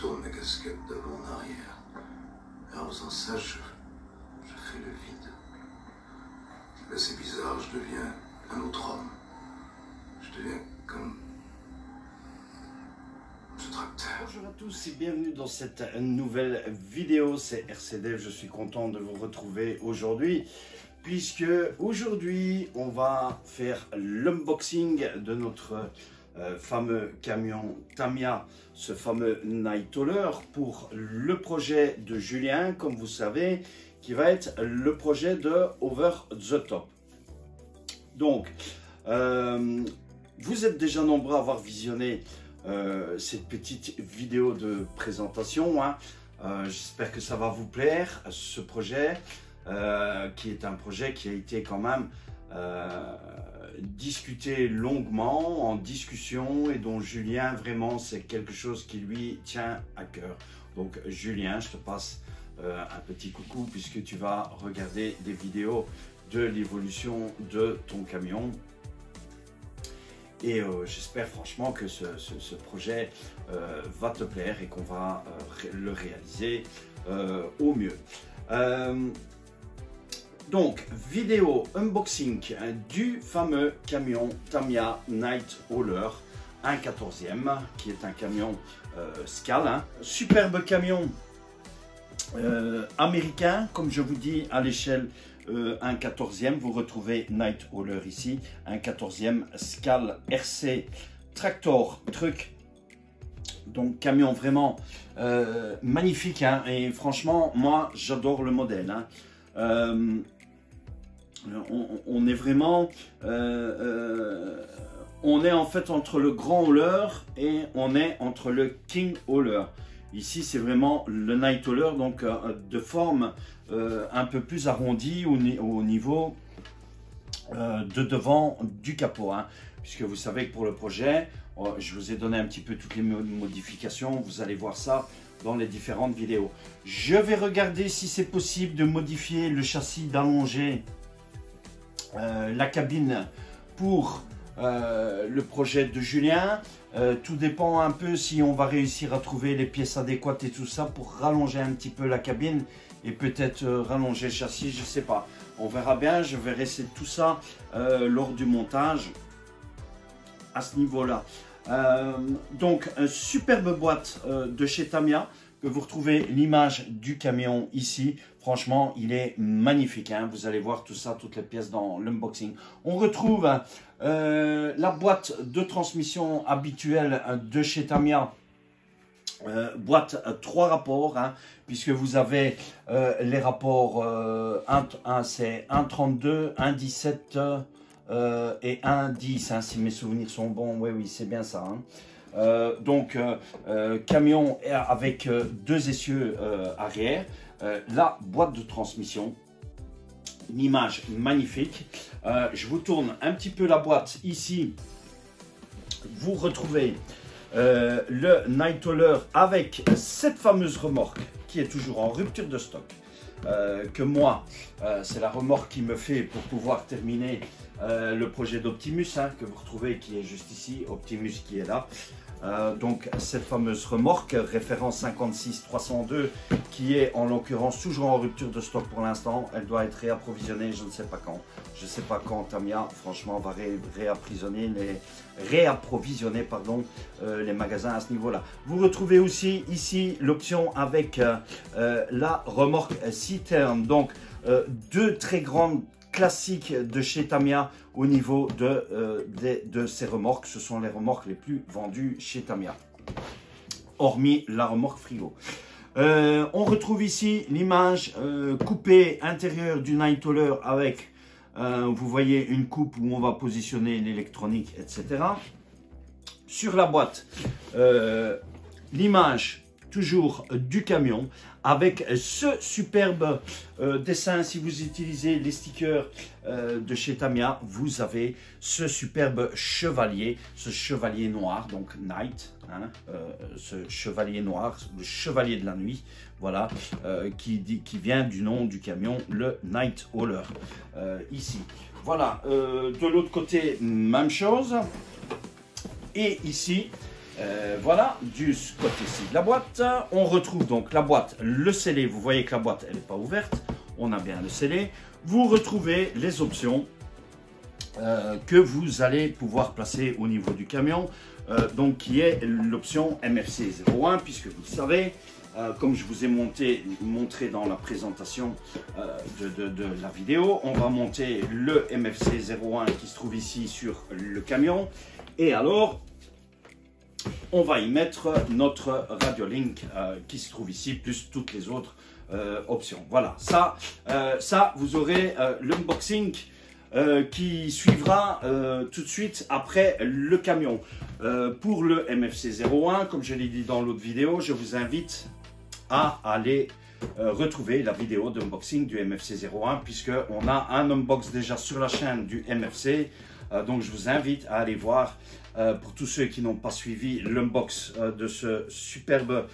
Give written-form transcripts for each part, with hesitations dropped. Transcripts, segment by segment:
retourne mes casquettes d'avant en arrière. Et en faisant ça, je fais le vide. Là, c'est bizarre, je deviens un autre homme. Je deviens comme ce tracteur. Bonjour à tous et bienvenue dans cette nouvelle vidéo. C'est RCDev, je suis content de vous retrouver aujourd'hui. Puisque aujourd'hui, on va faire l'unboxing de notre fameux camion Tamiya, ce fameux Night Hauler pour le projet de Julien, comme vous savez, qui va être le projet de Over the Top. Donc, vous êtes déjà nombreux à avoir visionné cette petite vidéo de présentation. Hein. J'espère que ça va vous plaire, ce projet. Qui est un projet qui a été quand même discuté longuement, en discussion, et dont Julien, vraiment, c'est quelque chose qui lui tient à cœur. Donc Julien, je te passe un petit coucou puisque tu vas regarder des vidéos de l'évolution de ton camion. Et j'espère franchement que ce projet va te plaire et qu'on va le réaliser au mieux. Donc, vidéo unboxing du fameux camion Tamiya Night Hauler 1/14e, qui est un camion Scale. Hein. Superbe camion américain, comme je vous dis, à l'échelle 1/14e. Vous retrouvez Night Hauler ici, 1/14e Scale RC Tractor Truck. Donc, camion vraiment magnifique. Hein, et franchement, moi, j'adore le modèle. Hein. On est vraiment on est en fait entre le grand hauler et on est entre le king hauler. Ici c'est vraiment le night hauler, donc de forme un peu plus arrondie au niveau de devant du capot, hein. Puisque vous savez que pour le projet, je vous ai donné un petit peu toutes les modifications, vous allez voir ça dans les différentes vidéos. Je vais regarder si c'est possible de modifier le châssis, d'allonger la cabine pour le projet de Julien. Tout dépend un peu si on va réussir à trouver les pièces adéquates et tout ça pour rallonger un petit peu la cabine et peut-être rallonger le châssis, je sais pas. On verra bien, je verrai tout ça lors du montage à ce niveau-là. Donc, une superbe boîte de chez Tamiya, que vous retrouvez l'image du camion ici. Franchement, il est magnifique. Hein. Vous allez voir tout ça, toutes les pièces dans l'unboxing. On retrouve la boîte de transmission habituelle de chez Tamiya. Boîte 3 rapports, hein, puisque vous avez les rapports c'est 1,32, 1,17 et 1,10, hein, si mes souvenirs sont bons. Oui, c'est bien ça. Hein. Donc, camion avec deux essieux arrière, la boîte de transmission, une image magnifique. Je vous tourne un petit peu la boîte ici. Vous retrouvez le Night Hauler avec cette fameuse remorque qui est toujours en rupture de stock. Que moi, c'est la remorque qui me fait pour pouvoir terminer le projet d'Optimus, hein, que vous retrouvez, qui est juste ici, Optimus qui est là. Donc cette fameuse remorque, référence 56302, qui est en l'occurrence toujours en rupture de stock pour l'instant. Elle doit être réapprovisionnée, je ne sais pas quand. Je ne sais pas quand Tamiya, franchement, va réapprovisionner les magasins à ce niveau-là. Vous retrouvez aussi ici l'option avec la remorque citerne. Donc deux très grandes classiques de chez Tamiya au niveau de ces remorques. Ce sont les remorques les plus vendues chez Tamiya, hormis la remorque frigo. On retrouve ici l'image coupée intérieure du Night Hauler avec, vous voyez, une coupe où on va positionner l'électronique, etc. Sur la boîte, l'image toujours du camion avec ce superbe dessin. Si vous utilisez les stickers de chez Tamiya, vous avez ce superbe chevalier, ce chevalier noir, donc Night, hein, ce chevalier noir, le chevalier de la nuit, voilà, qui vient du nom du camion, le Night Hauler, ici. Voilà, de l'autre côté, même chose. Et ici, Voilà, du côté-ci de la boîte. On retrouve donc la boîte, le scellé. Vous voyez que la boîte, elle n'est pas ouverte. On a bien le scellé. Vous retrouvez les options que vous allez pouvoir placer au niveau du camion. Donc, qui est l'option MFC 01, puisque vous le savez, comme je vous ai montré dans la présentation de la vidéo, on va monter le MFC 01 qui se trouve ici sur le camion. Et alors, on va y mettre notre Radiolink qui se trouve ici, plus toutes les autres options. Voilà, ça vous aurez l'unboxing qui suivra tout de suite après le camion. Pour le MFC 01, comme je l'ai dit dans l'autre vidéo, je vous invite à aller retrouver la vidéo d'unboxing du MFC 01, puisqu'on a un unbox déjà sur la chaîne du MFC. Donc je vous invite à aller voir, pour tous ceux qui n'ont pas suivi l'unbox de ce superbe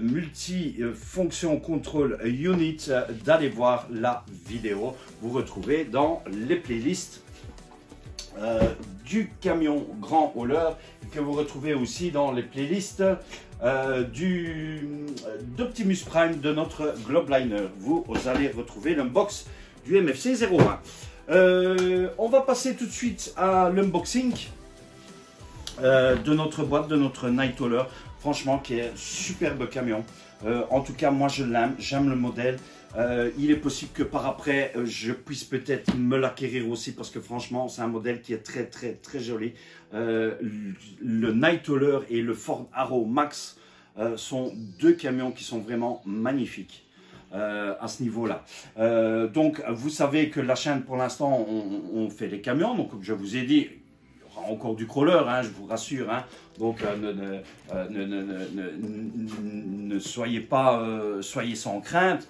multi-fonction control unit, d'aller voir la vidéo. Vous retrouvez dans les playlists du camion grand hauler, que vous retrouvez aussi dans les playlists d'Optimus Prime de notre Globeliner. Vous allez retrouver l'unbox du MFC 01. On va passer tout de suite à l'unboxing de notre boîte, de notre Night Hauler, franchement qui est un superbe camion. En tout cas moi je l'aime, j'aime le modèle. Il est possible que par après je puisse peut-être me l'acquérir aussi, parce que franchement c'est un modèle qui est très joli. Le Night Hauler et le Ford Arrow Max sont deux camions qui sont vraiment magnifiques. À ce niveau-là. Donc, vous savez que la chaîne, pour l'instant, on fait les camions. Donc, comme je vous ai dit, il y aura encore du crawler, hein, je vous rassure. Hein. Donc, ne soyez pas, soyez sans crainte.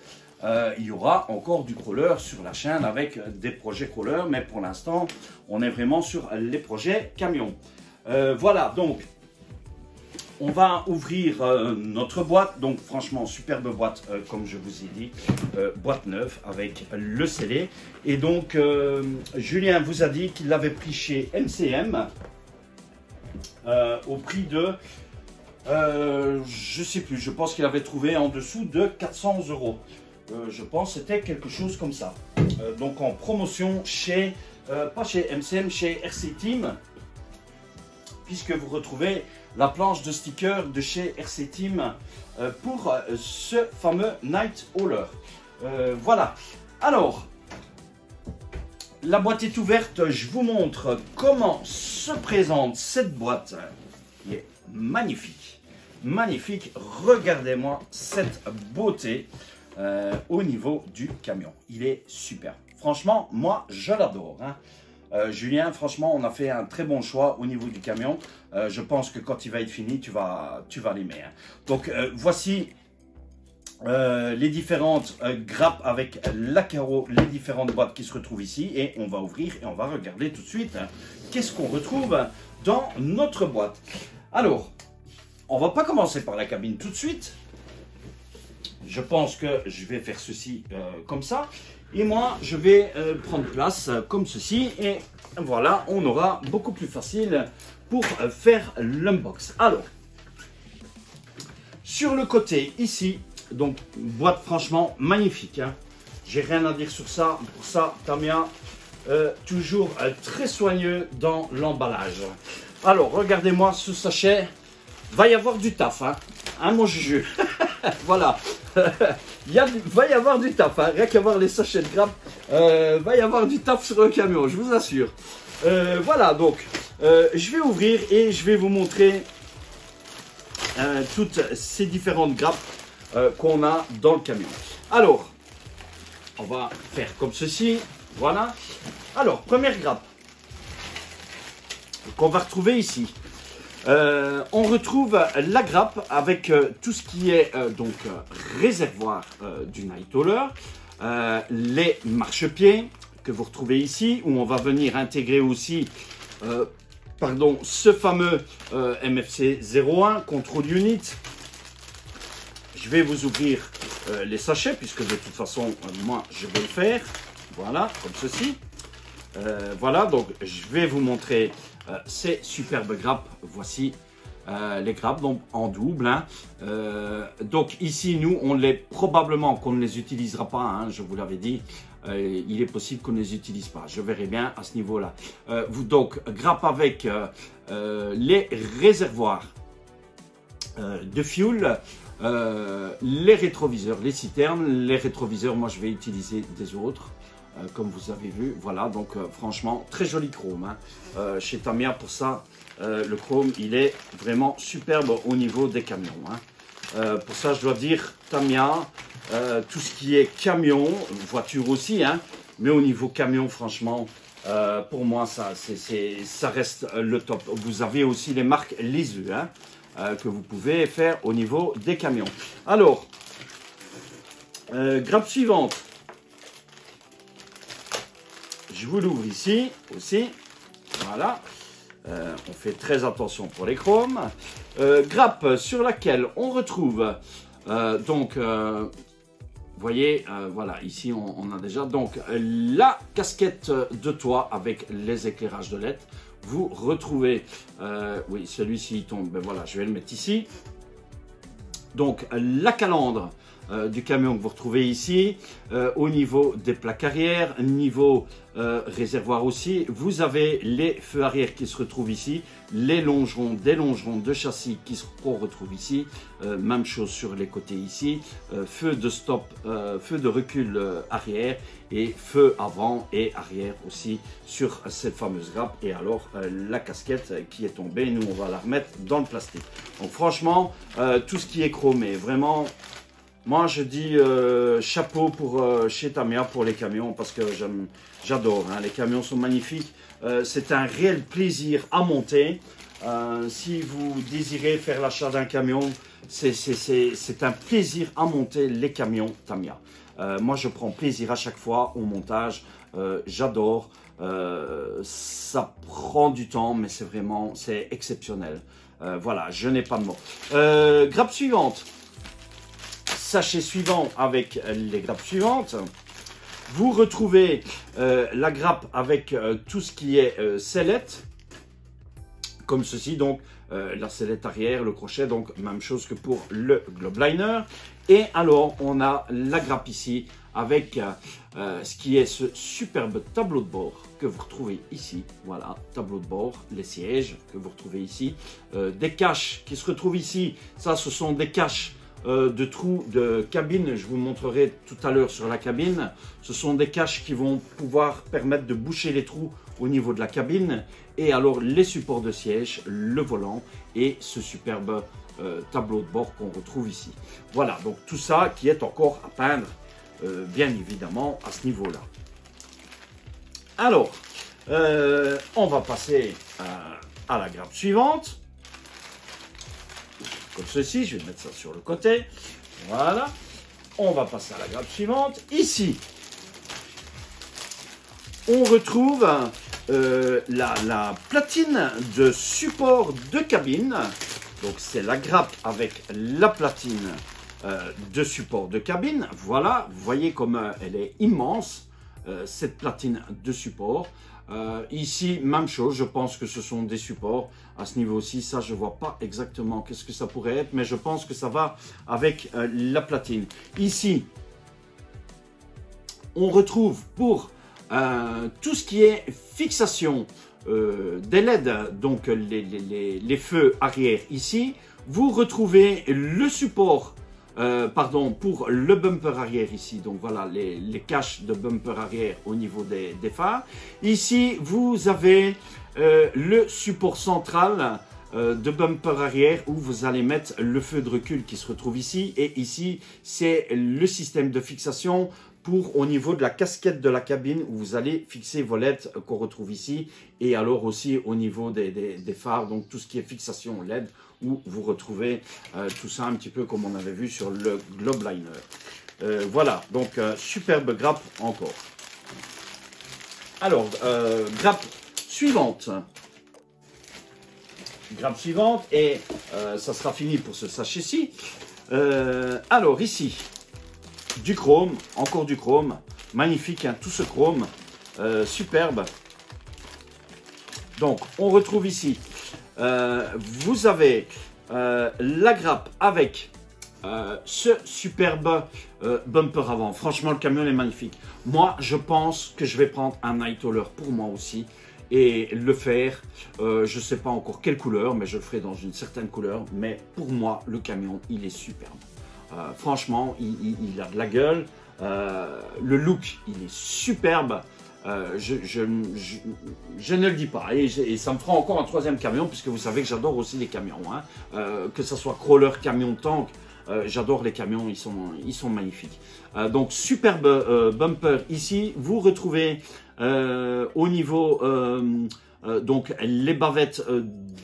Il y aura encore du crawler sur la chaîne avec des projets crawler. Mais pour l'instant, on est vraiment sur les projets camions. Voilà, donc. On va ouvrir notre boîte, donc franchement superbe boîte comme je vous ai dit, boîte neuve avec le scellé. Et donc Julien vous a dit qu'il l'avait pris chez MCM au prix de, je sais plus, je pense qu'il avait trouvé en dessous de 400 €. Je pense que c'était quelque chose comme ça. Donc en promotion chez, pas chez MCM, chez RC Team, puisque vous retrouvez la planche de stickers de chez RC Team pour ce fameux Night Hauler. Voilà. Alors, la boîte est ouverte. Je vous montre comment se présente cette boîte. Il est magnifique. Magnifique. Regardez-moi cette beauté au niveau du camion. Il est superbe. Franchement, moi, je l'adore. Hein. Julien, franchement, on a fait un très bon choix au niveau du camion. Je pense que quand il va être fini, tu vas l'aimer. Hein. Donc, voici les différentes grappes avec la carreau, les différentes boîtes qui se retrouvent ici. Et on va ouvrir et on va regarder tout de suite hein, qu'est-ce qu'on retrouve dans notre boîte. Alors, on va pas commencer par la cabine tout de suite. Je pense que je vais faire ceci comme ça. Et moi, je vais prendre place comme ceci. Et voilà, on aura beaucoup plus facile pour faire l'unbox. Alors, sur le côté ici, donc boîte franchement magnifique. Hein. J'ai rien à dire sur ça. Pour ça, Tamia, toujours très soigneux dans l'emballage. Alors, regardez-moi ce sachet. Va y avoir du taf, hein, mon juju. Voilà. Va y avoir du taf, hein. Rien qu'à voir les sachets de grappes, va y avoir du taf sur le camion, je vous assure. Voilà, donc je vais ouvrir et je vais vous montrer toutes ces différentes grappes qu'on a dans le camion. Alors, on va faire comme ceci, voilà. Alors, première grappe qu'on va retrouver ici. On retrouve la grappe avec tout ce qui est réservoir du Night Hauler, les marchepieds que vous retrouvez ici, où on va venir intégrer aussi ce fameux MFC 01 Control Unit. Je vais vous ouvrir les sachets, puisque de toute façon, moi, je vais le faire. Voilà, comme ceci. Voilà, donc je vais vous montrer ces superbes grappes. Voici les grappes donc en double. Hein. Donc ici, nous, probablement qu'on ne les utilisera pas, hein, je vous l'avais dit. Il est possible qu'on ne les utilise pas. Je verrai bien à ce niveau-là. Donc, grappe avec les réservoirs de fuel, les rétroviseurs, les citernes. Les rétroviseurs, moi, je vais utiliser des autres. Comme vous avez vu, voilà, donc franchement, très joli chrome. Hein. Chez Tamiya, pour ça, le chrome, il est vraiment superbe au niveau des camions. Hein. Pour ça, je dois dire, Tamiya, tout ce qui est camion, voiture aussi, hein, mais au niveau camion, franchement, pour moi, ça reste le top. Vous avez aussi les marques Lisu, hein, que vous pouvez faire au niveau des camions. Alors, grappe suivante. Je vous l'ouvre ici aussi. Voilà. On fait très attention pour les chromes. Grappe sur laquelle on retrouve vous voyez, voilà, ici on a déjà donc la casquette de toit avec les éclairages de LED. Vous retrouvez, oui, celui-ci tombe, ben voilà, je vais le mettre ici. Donc la calandre du camion que vous retrouvez ici, au niveau des plaques arrière, niveau réservoir aussi, vous avez les feux arrière qui se retrouvent ici, les longerons, des longerons de châssis qui se retrouvent ici, même chose sur les côtés ici, feu de stop, feu de recul arrière et feu avant et arrière aussi sur cette fameuse grappe. Et alors la casquette qui est tombée, nous on va la remettre dans le plastique. Donc franchement, tout ce qui est chromé, vraiment. Moi, je dis chapeau pour chez Tamiya pour les camions parce que j'adore. Hein, les camions sont magnifiques. C'est un réel plaisir à monter. Si vous désirez faire l'achat d'un camion, c'est un plaisir à monter les camions Tamiya. Moi, je prends plaisir à chaque fois au montage. J'adore. Ça prend du temps, mais c'est exceptionnel. Voilà, je n'ai pas de mots. Grappe suivante. Sachet suivant avec les grappes suivantes. Vous retrouvez la grappe avec tout ce qui est sellette, comme ceci, donc la sellette arrière, le crochet, donc même chose que pour le globe liner. Et alors on a la grappe ici avec ce qui est ce superbe tableau de bord que vous retrouvez ici. Voilà, tableau de bord, les sièges que vous retrouvez ici, des caches qui se retrouvent ici. Ça, ce sont des caches de trous de cabine. Je vous montrerai tout à l'heure sur la cabine. Ce sont des caches qui vont pouvoir permettre de boucher les trous au niveau de la cabine. Et alors les supports de siège, le volant et ce superbe tableau de bord qu'on retrouve ici. Voilà, donc tout ça qui est encore à peindre, bien évidemment, à ce niveau-là. Alors, on va passer à la grappe suivante. Comme ceci, je vais mettre ça sur le côté. Voilà. On va passer à la grappe suivante. Ici, on retrouve la platine de support de cabine. Donc, c'est la grappe avec la platine de support de cabine. Voilà, vous voyez comme elle est immense, cette platine de support. Ici, même chose, je pense que ce sont des supports. À ce niveau-ci, ça, je ne vois pas exactement qu'est-ce que ça pourrait être, mais je pense que ça va avec la platine. Ici, on retrouve pour tout ce qui est fixation des LED, donc les feux arrière ici, vous retrouvez le support pour le bumper arrière ici. Donc voilà les caches de bumper arrière au niveau des phares. Ici, vous avez le support central de bumper arrière où vous allez mettre le feu de recul qui se retrouve ici. Et ici, c'est le système de fixation pour au niveau de la casquette de la cabine où vous allez fixer vos LED qu'on retrouve ici. Et alors aussi au niveau des phares, donc tout ce qui est fixation LED, où vous retrouvez tout ça un petit peu comme on avait vu sur le globe liner. Voilà, donc superbe grappe encore. Alors, grappe suivante. Grappe suivante et ça sera fini pour ce sachet-ci. Alors ici, du chrome, encore du chrome. Magnifique, hein, tout ce chrome, superbe. Donc, on retrouve ici vous avez la grappe avec ce superbe bumper avant. Franchement, le camion est magnifique. Moi, je pense que je vais prendre un night hauler pour moi aussi et le faire. Je ne sais pas encore quelle couleur, mais je le ferai dans une certaine couleur. Mais pour moi, le camion, il est superbe. Franchement, il a de la gueule. Le look, il est superbe. Je ne le dis pas. Et ça me fera encore un troisième camion, puisque vous savez que j'adore aussi les camions. Hein. Que ce soit crawler, camion, tank. J'adore les camions, ils sont magnifiques. Donc, superbe bumper ici. Vous retrouvez au niveau donc les bavettes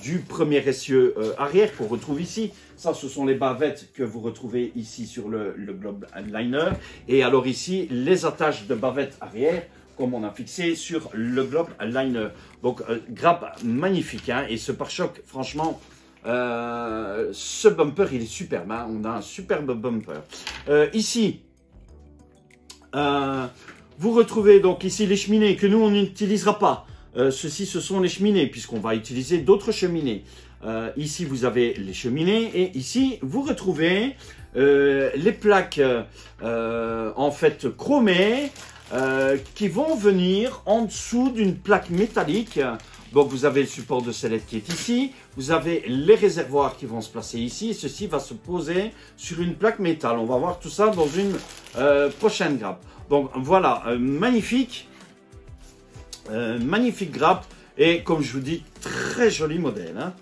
du premier essieu arrière qu'on retrouve ici. Ça, ce sont les bavettes que vous retrouvez ici sur le Globe Liner. Et alors ici, les attaches de bavettes arrière, comme on a fixé sur le Globe Liner. Donc, grappe magnifique. Hein, et ce pare-choc, franchement, ce bumper, il est superbe. Hein, on a un superbe bumper. Ici, vous retrouvez donc ici les cheminées que nous, on n'utilisera pas. Ceci, ce sont les cheminées, puisqu'on va utiliser d'autres cheminées. Ici, vous avez les cheminées et ici, vous retrouvez les plaques en fait chromées qui vont venir en dessous d'une plaque métallique. Donc, vous avez le support de sellette qui est ici. Vous avez les réservoirs qui vont se placer ici. Et ceci va se poser sur une plaque métal. On va voir tout ça dans une prochaine grappe. Donc, voilà, magnifique. Magnifique grappe. Et comme je vous dis, très joli modèle. Hein.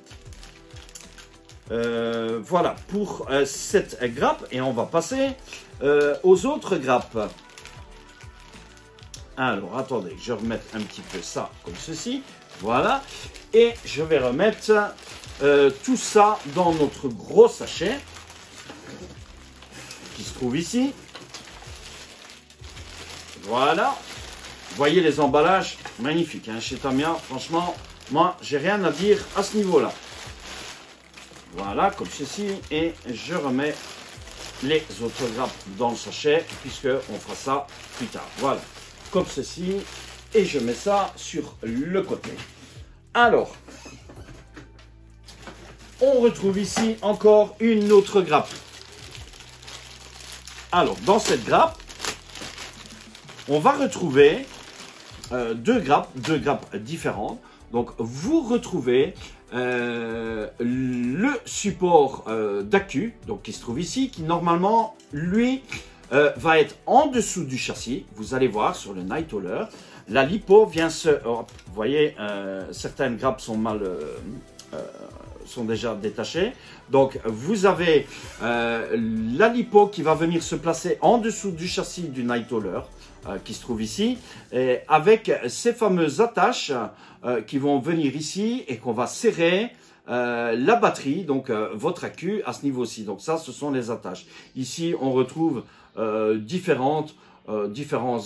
Voilà pour cette grappe. Et on va passer aux autres grappes. Alors, attendez, je vais remettre un petit peu ça comme ceci. Voilà. Et je vais remettre tout ça dans notre gros sachet qui se trouve ici. Voilà. Vous voyez les emballages magnifiques. Hein, chez Tamiya, franchement, moi, j'ai rien à dire à ce niveau-là. Voilà, comme ceci. Et je remets les autres grappes dans le sachet, puisqu'on fera ça plus tard. Voilà, comme ceci. Et je mets ça sur le côté. Alors, on retrouve ici encore une autre grappe. Alors, dans cette grappe, on va retrouver deux grappes différentes. Donc, vous retrouvez le support d'accu, donc qui se trouve ici, qui normalement, lui, va être en dessous du châssis. Vous allez voir sur le night hauler. La lipo vient se... vous voyez, certaines grappes sont sont déjà détachées. Donc, vous avez la lipo qui va venir se placer en dessous du châssis du night hauler, qui se trouve ici, et avec ces fameuses attaches qui vont venir ici et qu'on va serrer la batterie, donc votre accu à ce niveau-ci. Donc ça, ce sont les attaches. Ici, on retrouve différents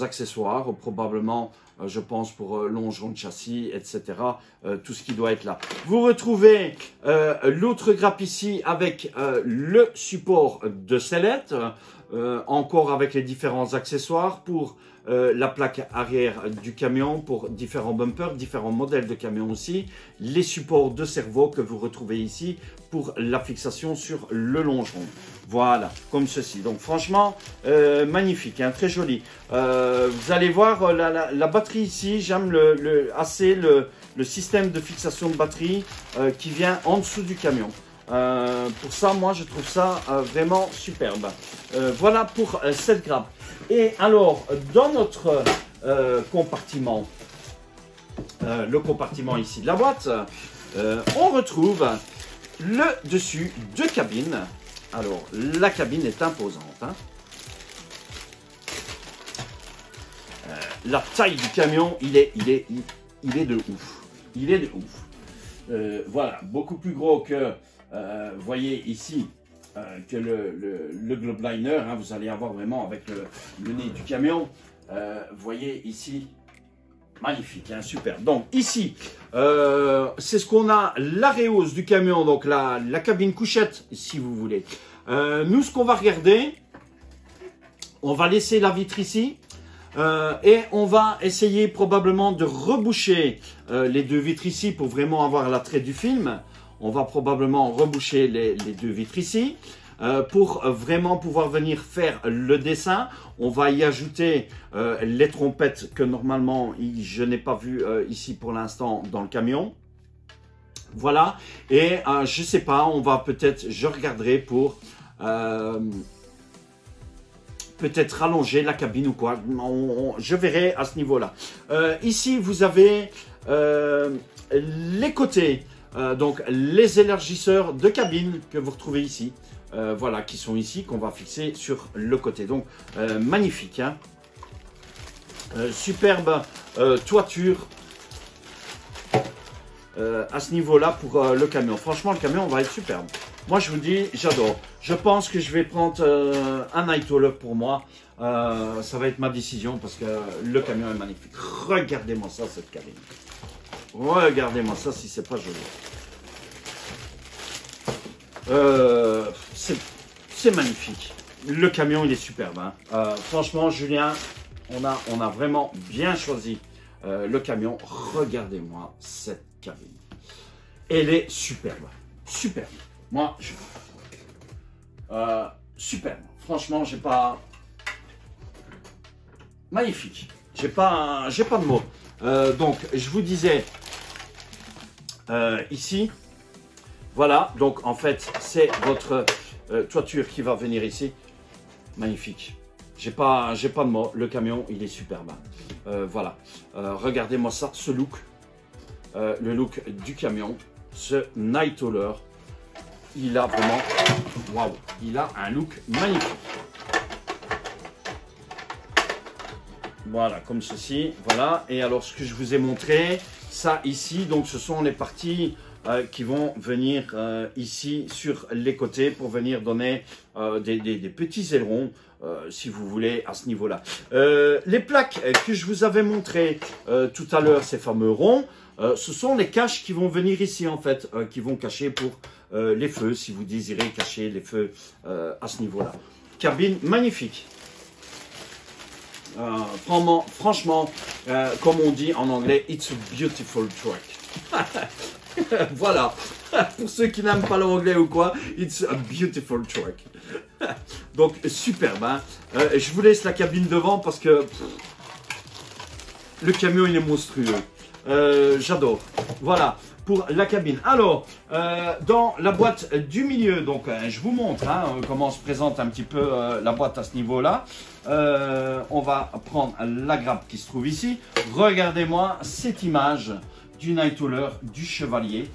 accessoires, probablement, je pense, pour longeron de châssis, etc. Tout ce qui doit être là. Vous retrouvez l'autre grappe ici avec le support de sellette, encore avec les différents accessoires pour la plaque arrière du camion, pour différents bumpers, différents modèles de camions aussi, les supports de servo que vous retrouvez ici pour la fixation sur le longeron. Voilà, comme ceci. Donc franchement, magnifique, hein, très joli. Vous allez voir la batterie ici, j'aime assez le système de fixation de batterie qui vient en dessous du camion. Pour ça, moi, je trouve ça vraiment superbe. Voilà pour cette grappe. Et alors, dans notre compartiment, le compartiment ici de la boîte, on retrouve le dessus de cabine. Alors, la cabine est imposante. Hein. La taille du camion, il est de ouf. Il est de ouf. Voilà, beaucoup plus gros que... vous voyez ici que le Globe Liner, hein, vous allez avoir vraiment avec le nez du camion. Vous voyez ici, magnifique, hein, super. Donc ici, c'est ce qu'on a, la réhausse du camion, donc la cabine couchette, si vous voulez. Nous, ce qu'on va regarder, on va laisser la vitre ici. Et on va essayer probablement de reboucher les deux vitres ici pour vraiment avoir l'attrait du film. On va probablement reboucher les deux vitres ici. Pour vraiment pouvoir venir faire le dessin, on va y ajouter les trompettes que normalement je n'ai pas vu ici pour l'instant dans le camion. Voilà, et je sais pas, on va peut-être, je regarderai pour peut-être rallonger la cabine ou quoi. Je verrai à ce niveau-là. Ici, vous avez les côtés, donc les élargisseurs de cabine que vous retrouvez ici. Voilà, qui sont ici, qu'on va fixer sur le côté. Donc, magnifique. Hein, superbe toiture à ce niveau-là pour le camion. Franchement, le camion va être superbe. Moi, je vous dis, j'adore. Je pense que je vais prendre un Night Hauler pour moi. Ça va être ma décision parce que le camion est magnifique. Regardez-moi ça, cette cabine. Regardez-moi ça, si c'est pas joli. C'est magnifique. Le camion, il est superbe. Hein. Franchement, Julien, on a vraiment bien choisi le camion. Regardez-moi cette cabine. Elle est superbe. Superbe. Moi, superbe. Franchement, j'ai pas... Magnifique. J'ai pas de mots. Donc, je vous disais, ici... Voilà, donc en fait, c'est votre toiture qui va venir ici. Magnifique. J'ai pas de mots. Le camion, il est superbe. Voilà. Regardez-moi ça, ce look. Le look du camion. Ce Night Hauler. Il a vraiment... Waouh. Il a un look magnifique. Voilà, comme ceci. Voilà. Et alors, ce que je vous ai montré, ça ici, donc ce sont les parties... qui vont venir ici sur les côtés pour venir donner des petits ailerons, si vous voulez, à ce niveau-là. Les plaques que je vous avais montrées tout à l'heure, ces fameux ronds, ce sont les caches qui vont venir ici, en fait, qui vont cacher pour les feux, si vous désirez cacher les feux à ce niveau-là. Cabine magnifique. Franchement, comme on dit en anglais, it's a beautiful truck. Voilà, pour ceux qui n'aiment pas l'anglais ou quoi, it's a beautiful truck. Donc, superbe. Hein. Je vous laisse la cabine devant parce que le camion, il est monstrueux. J'adore. Voilà, pour la cabine. Alors, dans la boîte du milieu, donc je vous montre comment se présente un petit peu la boîte à ce niveau-là. On va prendre la grappe qui se trouve ici. Regardez-moi cette image du Night Hauler, du Chevalier,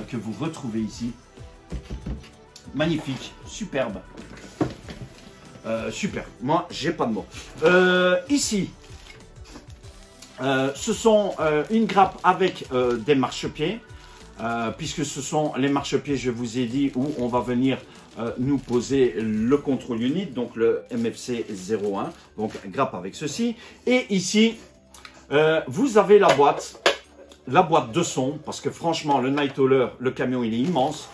que vous retrouvez ici. Magnifique, superbe. Super, moi j'ai pas de mots. Ici, ce sont une grappe avec des marchepieds, puisque ce sont les marchepieds, je vous ai dit, où on va venir nous poser le control unit, donc le MFC 01, donc grappe avec ceci. Et ici, vous avez la boîte de son, parce que franchement, le Night Hauler, le camion, il est immense.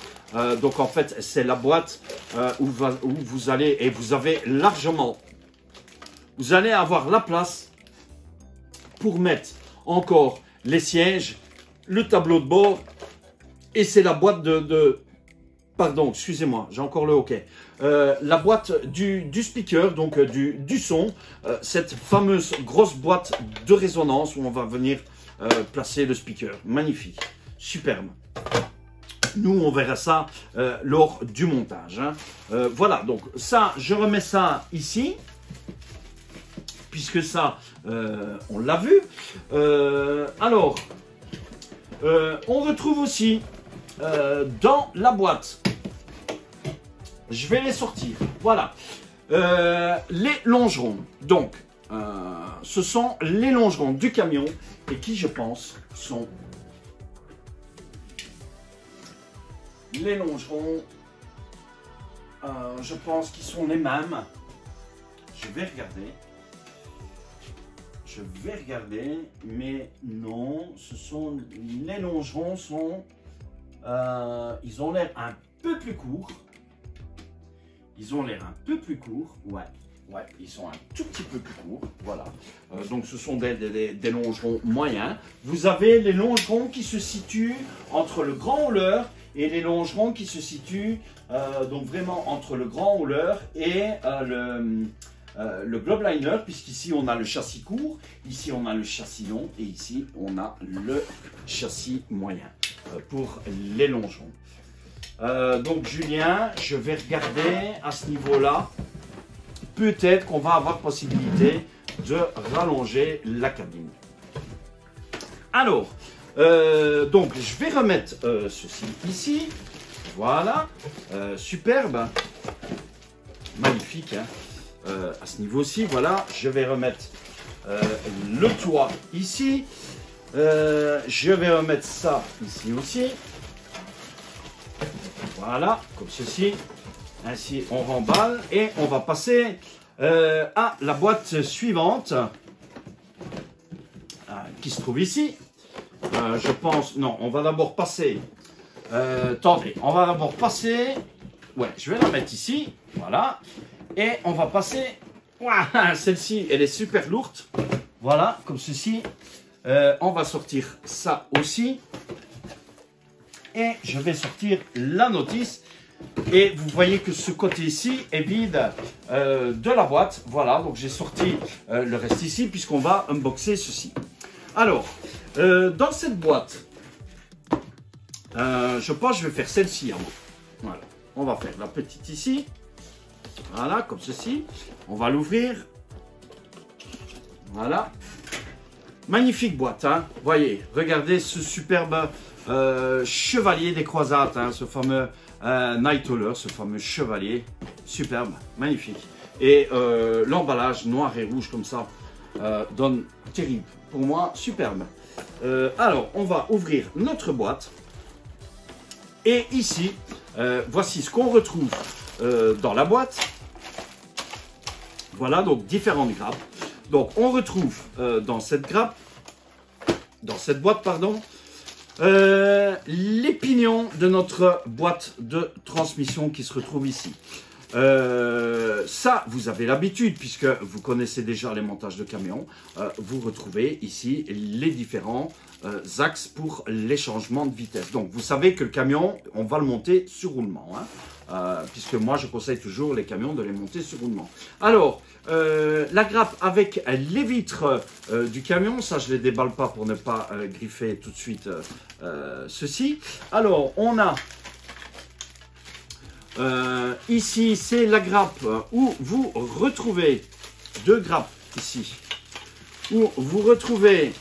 Donc en fait, c'est la boîte où vous allez, et vous avez largement, vous allez avoir la place pour mettre encore les sièges, le tableau de bord, et c'est la boîte pardon, excusez-moi, j'ai encore le hockey. La boîte du speaker, donc du son, cette fameuse grosse boîte de résonance où on va venir placer le speaker. Magnifique, superbe. Nous, on verra ça lors du montage. Hein. Voilà, donc ça, je remets ça ici, puisque ça, on l'a vu. Alors, on retrouve aussi dans la boîte, je vais les sortir, voilà, les longerons. Donc, ce sont les longerons du camion et qui, je pense, sont les longerons, je pense qu'ils sont les mêmes. Je vais regarder, mais non, ce sont les longerons sont, ils ont l'air un peu plus courts. Ouais. Ouais, ils sont un tout petit peu plus courts, voilà. Donc ce sont des longerons moyens. Vous avez les longerons qui se situent entre le grand hauler et les longerons qui se situent donc vraiment entre le grand rouleur et le Globeliner, puisqu'ici on a le châssis court, ici on a le châssis long et ici on a le châssis moyen pour les longerons. Donc Julien, je vais regarder à ce niveau-là, peut-être qu'on va avoir possibilité de rallonger la cabine. Alors, donc je vais remettre ceci ici, voilà, superbe, magnifique, hein. À ce niveau-ci, voilà, je vais remettre le toit ici, je vais remettre ça ici aussi, voilà, comme ceci, ainsi on remballe et on va passer à la boîte suivante qui se trouve ici. Je pense, non, on va d'abord passer, attendez, on va d'abord passer, ouais, je vais la mettre ici, voilà. Et on va passer, voilà, celle-ci, elle est super lourde. Voilà, comme ceci. On va sortir ça aussi. Et je vais sortir la notice. Et vous voyez que ce côté ici est vide de la boîte. Voilà, donc j'ai sorti le reste ici puisqu'on va unboxer ceci. Alors, dans cette boîte, je pense que je vais faire celle-ci avant. Voilà, on va faire la petite ici. Voilà, comme ceci. On va l'ouvrir. Voilà. Magnifique boîte, hein. Voyez, regardez ce superbe chevalier des croisades, hein, ce fameux Night Hauler, ce fameux chevalier. Superbe, magnifique. Et l'emballage noir et rouge comme ça donne terrible. Pour moi, superbe. Alors, on va ouvrir notre boîte. Et ici, voici ce qu'on retrouve dans la boîte. Voilà, donc différentes grappes. Donc on retrouve dans cette boîte, pardon, les pignons de notre boîte de transmission qui se retrouve ici. Ça, vous avez l'habitude, puisque vous connaissez déjà les montages de camions. Vous retrouvez ici les différents axes pour les changements de vitesse. Donc, vous savez que le camion, on va le monter sur roulement, hein, puisque moi, je conseille toujours les camions de les monter sur roulement. Alors, la grappe avec les vitres du camion, ça, je ne les déballe pas pour ne pas griffer tout de suite ceci. Alors, on a... ici, c'est la grappe où vous retrouvez deux grappes ici, où vous retrouvez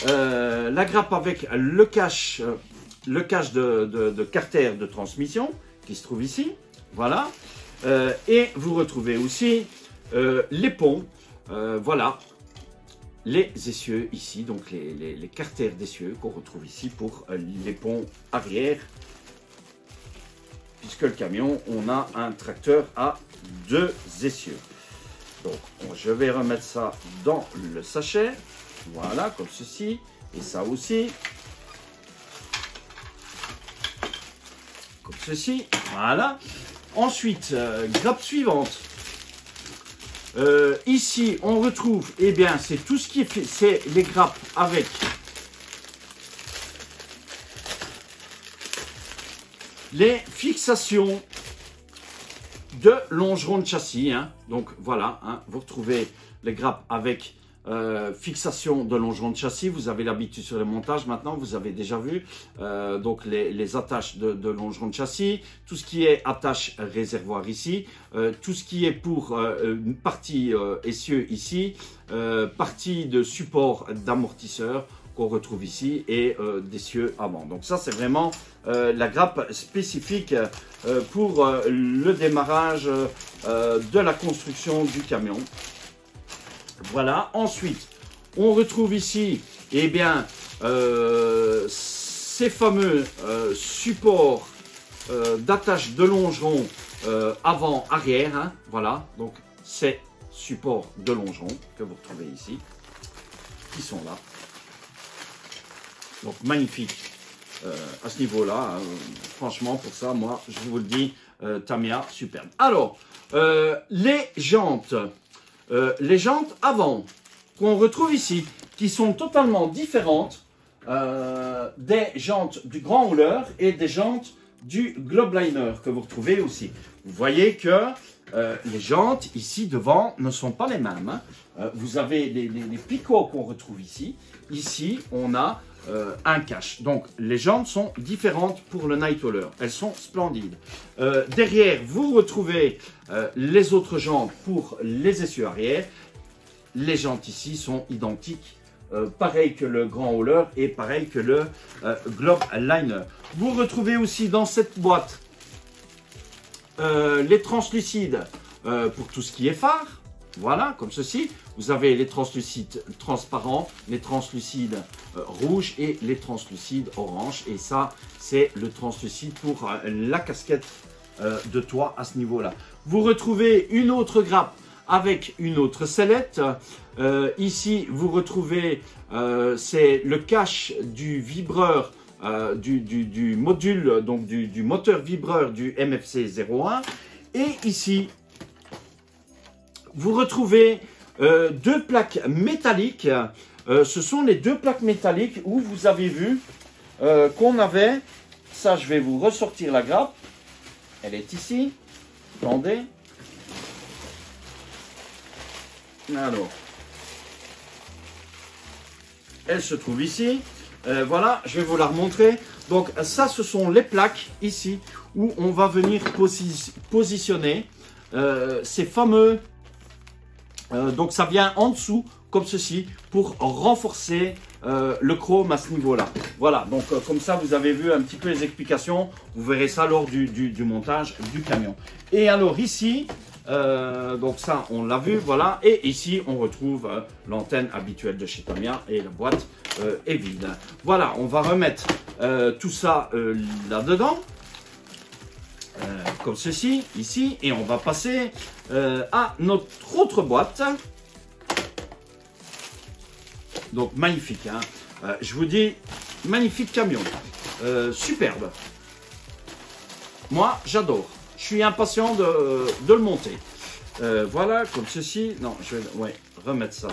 la grappe avec le cache de carter de transmission qui se trouve ici, voilà, et vous retrouvez aussi les ponts, voilà, les essieux ici, donc les carters d'essieux qu'on retrouve ici pour les ponts arrière. Puisque le camion, on a un tracteur à deux essieux. Donc, je vais remettre ça dans le sachet. Voilà, comme ceci. Et ça aussi. Comme ceci. Voilà. Ensuite, grappe suivante. Ici, on retrouve, eh bien, c'est tout ce qui est fait. C'est les grappes avec... les fixations de longerons de châssis, hein. Donc voilà, hein, vous retrouvez les grappes avec fixation de longerons de châssis. Vous avez l'habitude sur les montages maintenant, vous avez déjà vu. Donc les attaches de longerons de châssis, tout ce qui est attache réservoir ici, tout ce qui est pour une partie essieu ici, partie de support d'amortisseur qu'on retrouve ici et d'essieu avant. Donc ça, c'est vraiment la grappe spécifique pour le démarrage de la construction du camion. Voilà. Ensuite, on retrouve ici, eh bien, ces fameux supports d'attache de longerons avant-arrière. Hein, voilà. Donc, ces supports de longerons que vous retrouvez ici, qui sont là. Donc magnifique à ce niveau-là. Franchement, pour ça, moi, je vous le dis, Tamiya, superbe. Alors, les jantes avant qu'on retrouve ici, qui sont totalement différentes des jantes du grand rouleur et des jantes du globe liner que vous retrouvez aussi. Vous voyez que les jantes ici devant ne sont pas les mêmes. Hein. Vous avez les picots qu'on retrouve ici. Ici, on a un cache. Donc, les jantes sont différentes pour le Night Hauler. Elles sont splendides. Derrière, vous retrouvez les autres jantes pour les essieux arrière. Les jantes ici sont identiques. Pareil que le grand hauler et pareil que le globe liner. Vous retrouvez aussi dans cette boîte les translucides pour tout ce qui est phare. Voilà, comme ceci. Vous avez les translucides transparents, les translucides rouges et les translucides orange. Et ça, c'est le translucide pour la casquette de toit à ce niveau-là. Vous retrouvez une autre grappe avec une autre sellette. Ici, vous retrouvez, c'est le cache du vibreur, du module, donc du moteur vibreur du MFC 01. Et ici, vous retrouvez deux plaques métalliques. Ce sont les deux plaques métalliques où vous avez vu qu'on avait, ça je vais vous ressortir la grappe. Elle est ici, attendez. Alors, elle se trouve ici. Voilà, je vais vous la remontrer. Donc ça, ce sont les plaques ici où on va venir positionner ces fameux. Donc ça vient en dessous comme ceci pour renforcer le chrome à ce niveau-là. Voilà, donc comme ça vous avez vu un petit peu les explications. Vous verrez ça lors du montage du camion. Et alors ici. Donc ça on l'a vu, voilà, et ici on retrouve l'antenne habituelle de chez Tamiya et la boîte est vide. Voilà, on va remettre tout ça là-dedans, comme ceci, ici, et on va passer à notre autre boîte. Donc magnifique, hein. Je vous dis, magnifique camion, superbe. Moi j'adore. Je suis impatient de le monter. Voilà, comme ceci. Non, je vais remettre ça.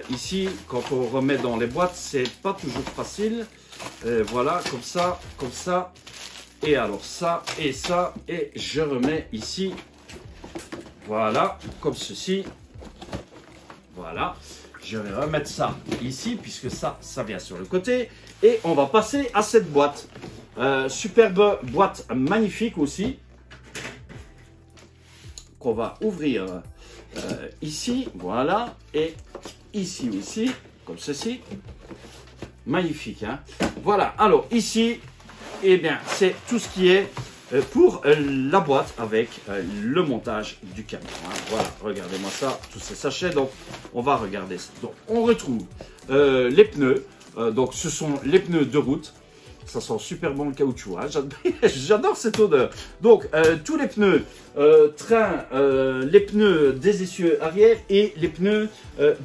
Ici, quand on remet dans les boîtes, c'est pas toujours facile. Voilà, comme ça. Et alors ça, et ça. Et je remets ici. Voilà, comme ceci. Voilà. Je vais remettre ça ici, puisque ça vient sur le côté. Et on va passer à cette boîte. Superbe boîte magnifique aussi. Qu'on va ouvrir ici, voilà, et ici aussi, comme ceci. Magnifique, hein. Voilà, alors ici, eh bien, c'est tout ce qui est pour la boîte avec le montage du camion. Hein. Voilà, regardez-moi ça, tous ces sachets. Donc, on va regarder ça. Donc, on retrouve les pneus. Donc, ce sont les pneus de route. Ça sent super bon le caoutchouc, hein. J'adore cette odeur. Donc, tous les pneus train, les pneus des essieux arrière et les pneus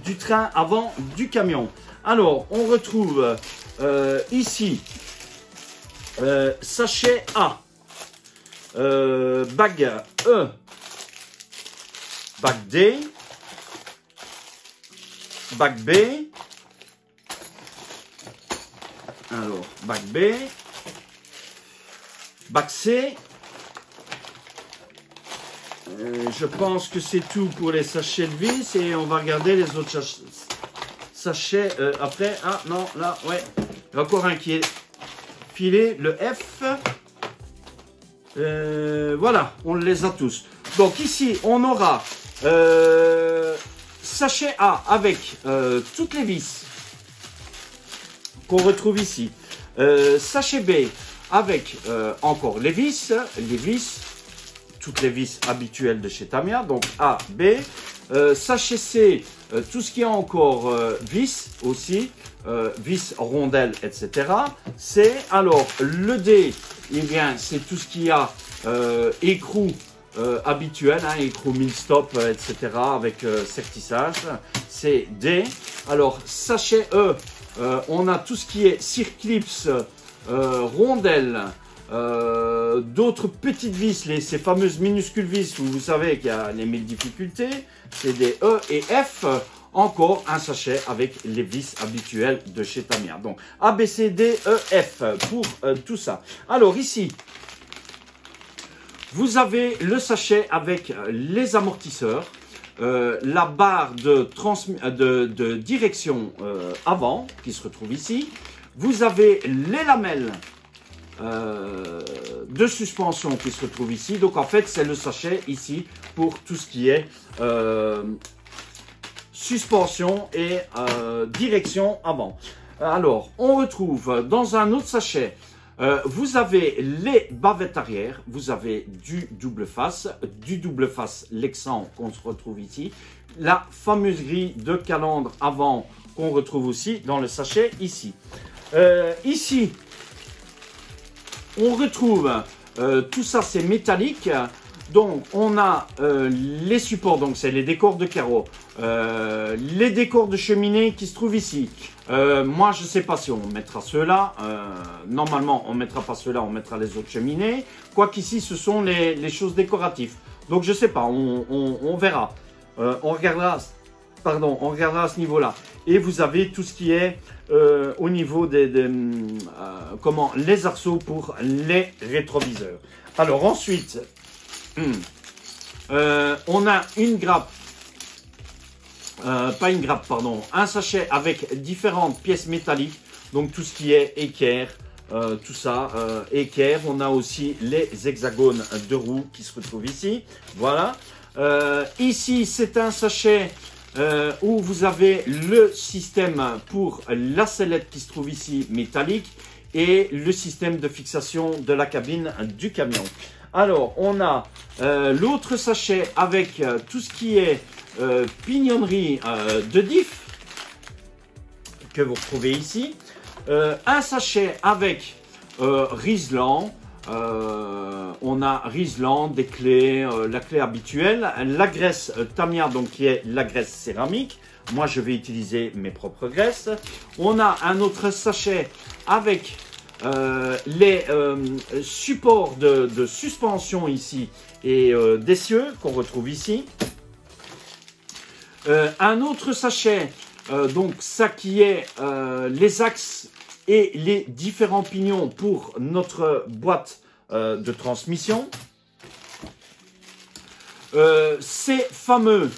du train avant du camion. Alors, on retrouve ici sachet A, bague E, bague D, bague B. Alors, bac B, bac C, je pense que c'est tout pour les sachets de vis et on va regarder les autres sachets après. Ah non, là, ouais, il y a encore un qui est filé, le F. Voilà, on les a tous. Donc ici, on aura sachet A avec toutes les vis qu'on retrouve ici. Sachet B avec encore les vis, toutes les vis habituelles de chez Tamiya, donc A, B. Sachet C, tout ce qui est encore vis aussi, vis, rondelles, etc. C, alors le D, eh bien c'est tout ce qui a écrou habituel, hein, écrou mille-stop, etc. avec sertissage. C'est D. Alors sachet E, on a tout ce qui est circlips, rondelles, d'autres petites vis, ces fameuses minuscules vis où vous savez qu'il y a les 1000 difficultés, c'est des E et F, encore un sachet avec les vis habituelles de chez Tamiya. Donc A, B, C, D, E, F pour tout ça. Alors ici, Vous avez le sachet avec les amortisseurs, la barre de direction avant qui se retrouve ici. Vous avez les lamelles de suspension qui se retrouvent ici. Donc en fait, c'est le sachet ici pour tout ce qui est suspension et direction avant. Alors, on retrouve dans un autre sachet, vous avez les bavettes arrière, vous avez du double face Lexan qu'on se retrouve ici, la fameuse grille de calandre avant qu'on retrouve aussi dans le sachet ici. Ici, on retrouve tout ça, c'est métallique. Donc, on a les supports, donc c'est les décors de carreaux, les décors de cheminée qui se trouvent ici. Moi, je ne sais pas si on mettra ceux-là. Normalement, on ne mettra pas ceux-là, on mettra les autres cheminées. Quoiqu'ici, ce sont les choses décoratives. Donc, je ne sais pas, on verra. On regardera à ce niveau-là. Et vous avez tout ce qui est au niveau les arceaux pour les rétroviseurs. Alors, ensuite... on a une grappe, un sachet avec différentes pièces métalliques, donc tout ce qui est équerre, tout ça, équerre. On a aussi les hexagones de roues qui se retrouvent ici, voilà. Ici, c'est un sachet où vous avez le système pour la sellette qui se trouve ici, métallique, et le système de fixation de la cabine du camion. Alors, on a l'autre sachet avec tout ce qui est pignonnerie de diff que vous retrouvez ici. Un sachet avec Riesland. On a Riesland, des clés, la clé habituelle. La graisse Tamiya, donc qui est la graisse céramique. Moi, je vais utiliser mes propres graisses. On a un autre sachet avec... les supports de suspension ici et d'essieu qu'on retrouve ici. Un autre sachet, donc ça qui est les axes et les différents pignons pour notre boîte de transmission. Ces fameux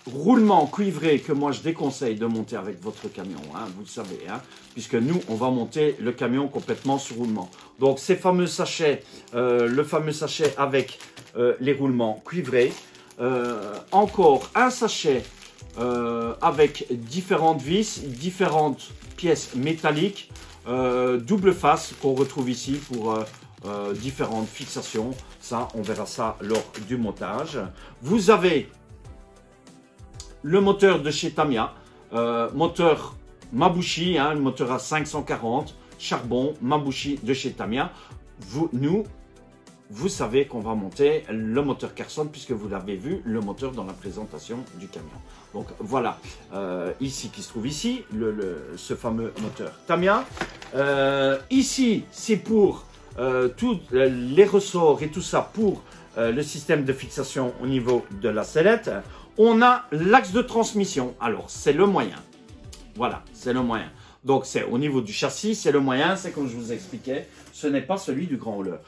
roulement cuivré que moi je déconseille de monter avec votre camion, hein, vous le savez, hein, puisque nous on va monter le camion complètement sur roulement. Donc ces fameux sachets, le fameux sachet avec les roulements cuivrés, encore un sachet avec différentes vis, différentes pièces métalliques, double face qu'on retrouve ici pour différentes fixations. Ça, on verra ça lors du montage. Vous avez le moteur de chez Tamiya, moteur Mabushi, hein, le moteur à 540, charbon, Mabushi de chez Tamiya. Vous savez qu'on va monter le moteur Carson puisque vous l'avez vu, le moteur dans la présentation du camion. Donc voilà, ici qui se trouve ici, ce fameux moteur Tamiya. Ici, c'est pour tous les ressorts et tout ça pour le système de fixation au niveau de la sellette. On a l'axe de transmission. Alors, c'est le moyen. Voilà, c'est le moyen. Donc, c'est au niveau du châssis, c'est le moyen. C'est comme je vous expliquais, ce n'est pas celui du grand rouleur.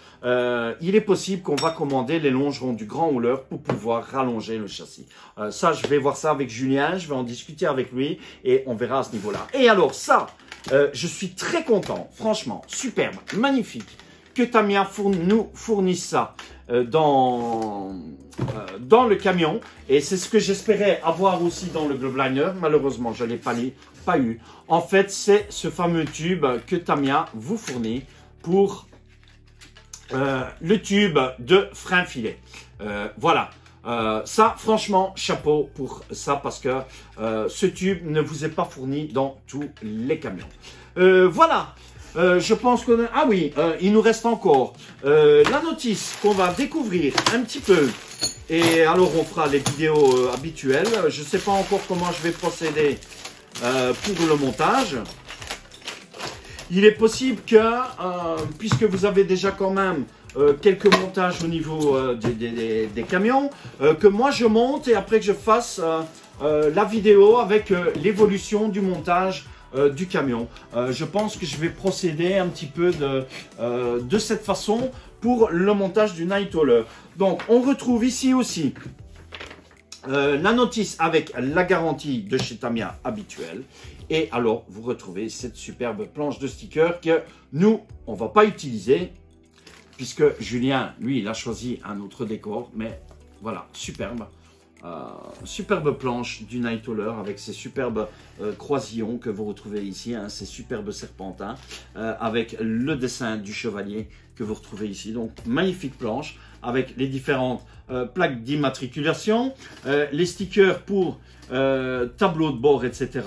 Il est possible qu'on va commander les longerons du grand rouleur pour pouvoir rallonger le châssis. Ça, je vais voir ça avec Julien. Je vais en discuter avec lui et on verra à ce niveau-là. Et alors, ça, je suis très content. Franchement, superbe, magnifique que Tamiya nous fournisse ça dans le camion, et c'est ce que j'espérais avoir aussi dans le Globeliner. Malheureusement, je ne l'ai pas eu. En fait, c'est ce fameux tube que Tamiya vous fournit pour le tube de frein filet. Voilà. Ça, franchement, chapeau pour ça, parce que ce tube ne vous est pas fourni dans tous les camions. Voilà. Je pense qu'on a... Ah oui, il nous reste encore la notice qu'on va découvrir un petit peu. Et alors, on fera les vidéos habituelles. Je ne sais pas encore comment je vais procéder pour le montage. Il est possible que, puisque vous avez déjà quand même quelques montages au niveau des camions, que moi je monte et après que je fasse la vidéo avec l'évolution du montage du camion. Je pense que je vais procéder un petit peu de cette façon pour le montage du night hauler. Donc, on retrouve ici aussi la notice avec la garantie de chez Tamiya habituelle. Et alors, vous retrouvez cette superbe planche de stickers que nous, on ne va pas utiliser, puisque Julien, lui, il a choisi un autre décor. Mais voilà, superbe. Superbe planche du night hauler avec ces superbes croisillons que vous retrouvez ici, hein, ces superbes serpentins, avec le dessin du chevalier que vous retrouvez ici. Donc, magnifique planche avec les différentes plaques d'immatriculation, les stickers pour tableau de bord, etc.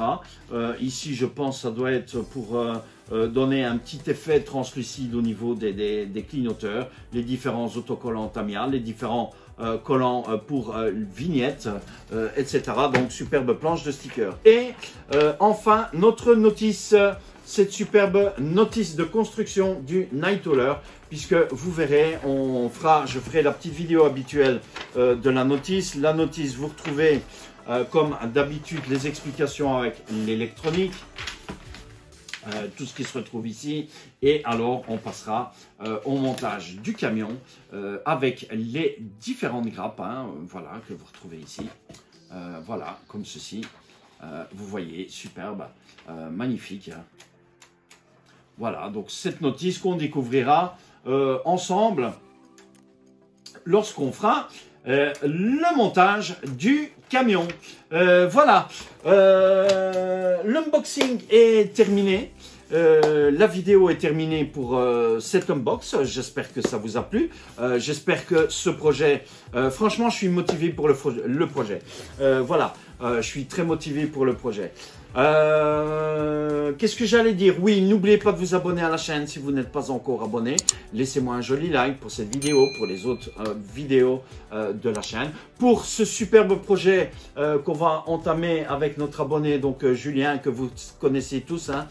Ici, je pense ça doit être pour donner un petit effet translucide au niveau des clignoteurs, les différents autocollants Tamiya, les différents collants pour vignettes, etc. Donc, superbe planche de stickers. Et enfin, notre notice, cette superbe notice de construction du night hauler, puisque vous verrez, je ferai la petite vidéo habituelle de la notice. La notice, vous retrouvez comme d'habitude les explications avec l'électronique, tout ce qui se retrouve ici. Et alors, on passera au montage du camion avec les différentes grappes, hein, voilà, que vous retrouvez ici. Voilà, comme ceci. Vous voyez, superbe, magnifique. Voilà, donc cette notice qu'on découvrira ensemble lorsqu'on fera le montage du camion. Voilà, l'unboxing est terminé. La vidéo est terminée pour cet unbox. J'espère que ça vous a plu. J'espère que ce projet, franchement, je suis motivé pour le projet. Voilà, je suis très motivé pour le projet. Qu'est-ce que j'allais dire? Oui, n'oubliez pas de vous abonner à la chaîne si vous n'êtes pas encore abonné. Laissez-moi un joli like pour cette vidéo, pour les autres vidéos de la chaîne. Pour ce superbe projet qu'on va entamer avec notre abonné, donc Julien, que vous connaissez tous, hein,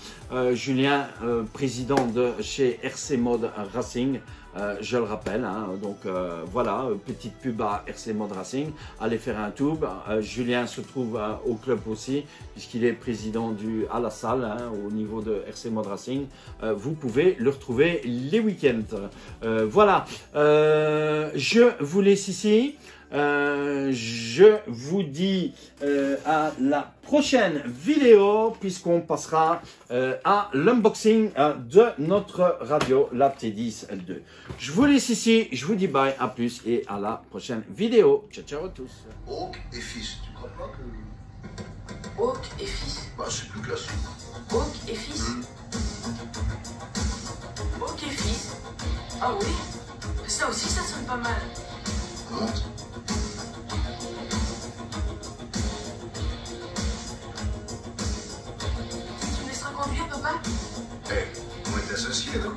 Julien, président de chez RC Mode Racing. Je le rappelle, hein, donc voilà, petite pub à RC Mode Racing, allez faire un tour. Julien se trouve au club aussi, puisqu'il est président à la salle, hein, au niveau de RC Mode Racing. Vous pouvez le retrouver les week-ends. Voilà, je vous laisse ici. Je vous dis à la prochaine vidéo, puisqu'on passera à l'unboxing de notre radio, la T10L2. Je vous laisse ici, je vous dis bye, à plus et à la prochaine vidéo. Ciao, ciao à tous. Hawk et fils, tu crois pas que... Hawk et fils. Bah, c'est plus classique. Hawk et fils. Hawk et fils. Ah oui, ça aussi, ça sonne pas mal. Monte. Tu me laisseras conduire, papa? Eh, on est associés, non?